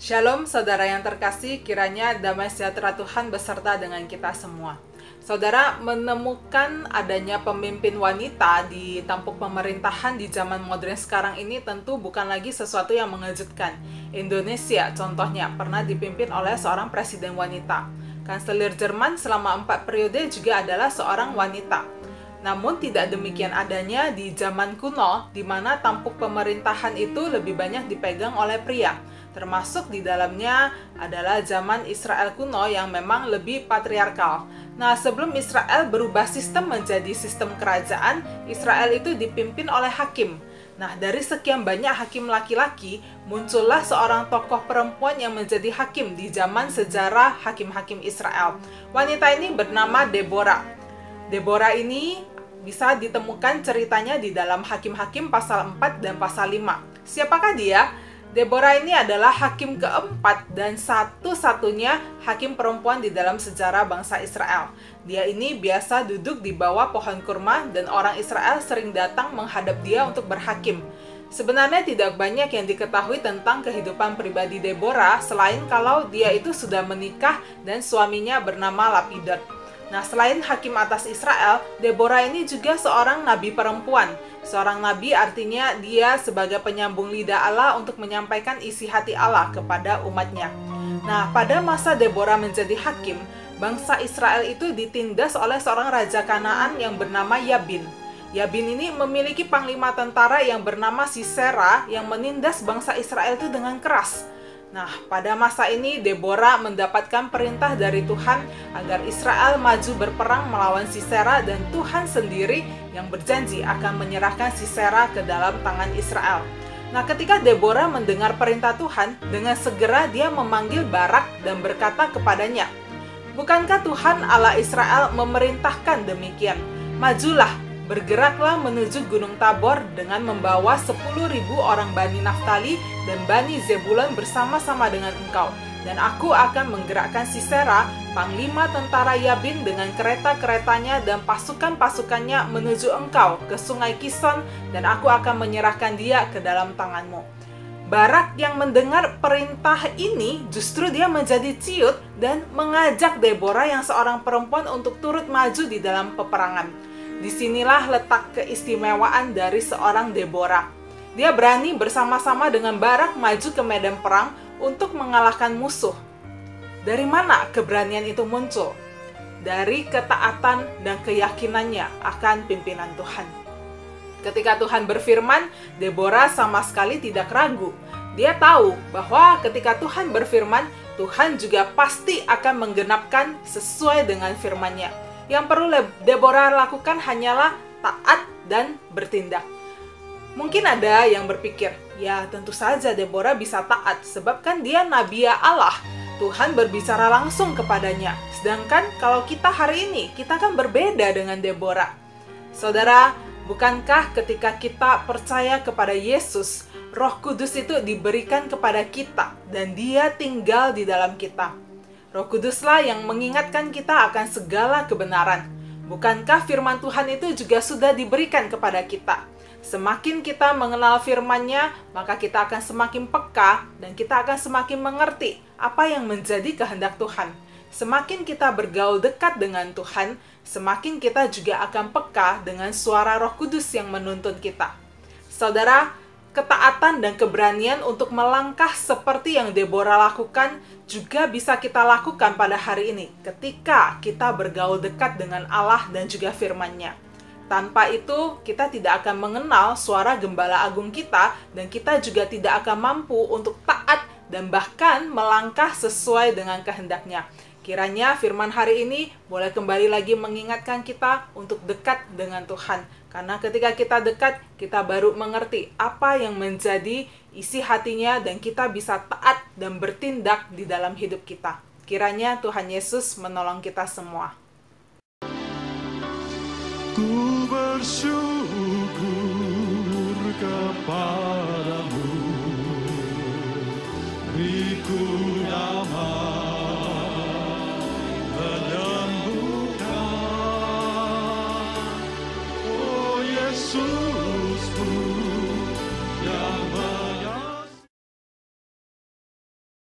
Shalom saudara yang terkasih, kiranya damai sejahtera Tuhan beserta dengan kita semua. Saudara, menemukan adanya pemimpin wanita di tampuk pemerintahan di zaman modern sekarang ini tentu bukan lagi sesuatu yang mengejutkan. Indonesia contohnya pernah dipimpin oleh seorang presiden wanita. Kanselir Jerman selama 4 periode juga adalah seorang wanita. Namun tidak demikian adanya di zaman kuno, di mana tampuk pemerintahan itu lebih banyak dipegang oleh pria. Termasuk di dalamnya adalah zaman Israel kuno yang memang lebih patriarkal. Nah, sebelum Israel berubah sistem menjadi sistem kerajaan, Israel itu dipimpin oleh hakim. Nah, dari sekian banyak hakim laki-laki, muncullah seorang tokoh perempuan yang menjadi hakim di zaman sejarah hakim-hakim Israel. Wanita ini bernama Deborah. Deborah ini bisa ditemukan ceritanya di dalam Hakim-Hakim pasal 4 dan pasal 5. Siapakah dia? Deborah ini adalah hakim keempat dan satu-satunya hakim perempuan di dalam sejarah bangsa Israel. Dia ini biasa duduk di bawah pohon kurma dan orang Israel sering datang menghadap dia untuk berhakim. Sebenarnya tidak banyak yang diketahui tentang kehidupan pribadi Deborah selain kalau dia itu sudah menikah dan suaminya bernama Lapidot. Nah, selain hakim atas Israel, Deborah ini juga seorang nabi perempuan. Seorang nabi artinya dia sebagai penyambung lidah Allah untuk menyampaikan isi hati Allah kepada umatnya. Nah, pada masa Deborah menjadi hakim, bangsa Israel itu ditindas oleh seorang raja Kanaan yang bernama Yabin. Yabin ini memiliki panglima tentara yang bernama Sisera yang menindas bangsa Israel itu dengan keras. Nah, pada masa ini Deborah mendapatkan perintah dari Tuhan agar Israel maju berperang melawan Sisera dan Tuhan sendiri yang berjanji akan menyerahkan Sisera ke dalam tangan Israel. Nah, ketika Deborah mendengar perintah Tuhan, dengan segera dia memanggil Barak dan berkata kepadanya, "Bukankah Tuhan Allah Israel memerintahkan demikian? Majulah, bergeraklah menuju Gunung Tabor dengan membawa 10.000 orang Bani Naftali dan Bani Zebulon bersama-sama dengan engkau. Dan aku akan menggerakkan Sisera, panglima tentara Yabin dengan kereta-keretanya dan pasukan-pasukannya menuju engkau ke sungai Kison, dan aku akan menyerahkan dia ke dalam tanganmu." Barak yang mendengar perintah ini justru dia menjadi ciut dan mengajak Deborah yang seorang perempuan untuk turut maju di dalam peperangan. Disinilah letak keistimewaan dari seorang Deborah. Dia berani bersama-sama dengan Barak maju ke medan perang untuk mengalahkan musuh. Dari mana keberanian itu muncul? Dari ketaatan dan keyakinannya akan pimpinan Tuhan. Ketika Tuhan berfirman, Deborah sama sekali tidak ragu. Dia tahu bahwa ketika Tuhan berfirman, Tuhan juga pasti akan menggenapkan sesuai dengan firman-Nya. Yang perlu Deborah lakukan hanyalah taat dan bertindak. Mungkin ada yang berpikir, ya tentu saja Deborah bisa taat, sebab kan dia nabi Allah. Tuhan berbicara langsung kepadanya. Sedangkan kalau kita hari ini, kita kan berbeda dengan Deborah. Saudara, bukankah ketika kita percaya kepada Yesus, Roh Kudus itu diberikan kepada kita dan Dia tinggal di dalam kita? Roh Kuduslah yang mengingatkan kita akan segala kebenaran. Bukankah firman Tuhan itu juga sudah diberikan kepada kita? Semakin kita mengenal firman-Nya, maka kita akan semakin peka dan kita akan semakin mengerti apa yang menjadi kehendak Tuhan. Semakin kita bergaul dekat dengan Tuhan, semakin kita juga akan peka dengan suara Roh Kudus yang menuntun kita. Saudara, ketaatan dan keberanian untuk melangkah seperti yang Deborah lakukan juga bisa kita lakukan pada hari ini ketika kita bergaul dekat dengan Allah dan juga firman-Nya. Tanpa itu, kita tidak akan mengenal suara Gembala Agung kita dan kita juga tidak akan mampu untuk taat dan bahkan melangkah sesuai dengan kehendak-Nya. Kiranya firman hari ini boleh kembali lagi mengingatkan kita untuk dekat dengan Tuhan. Karena ketika kita dekat, kita baru mengerti apa yang menjadi isi hatinya dan kita bisa taat dan bertindak di dalam hidup kita. Kiranya Tuhan Yesus menolong kita semua. Ku bersyukur kepadamu, beriku damai menyembuhkan, oh Yesus.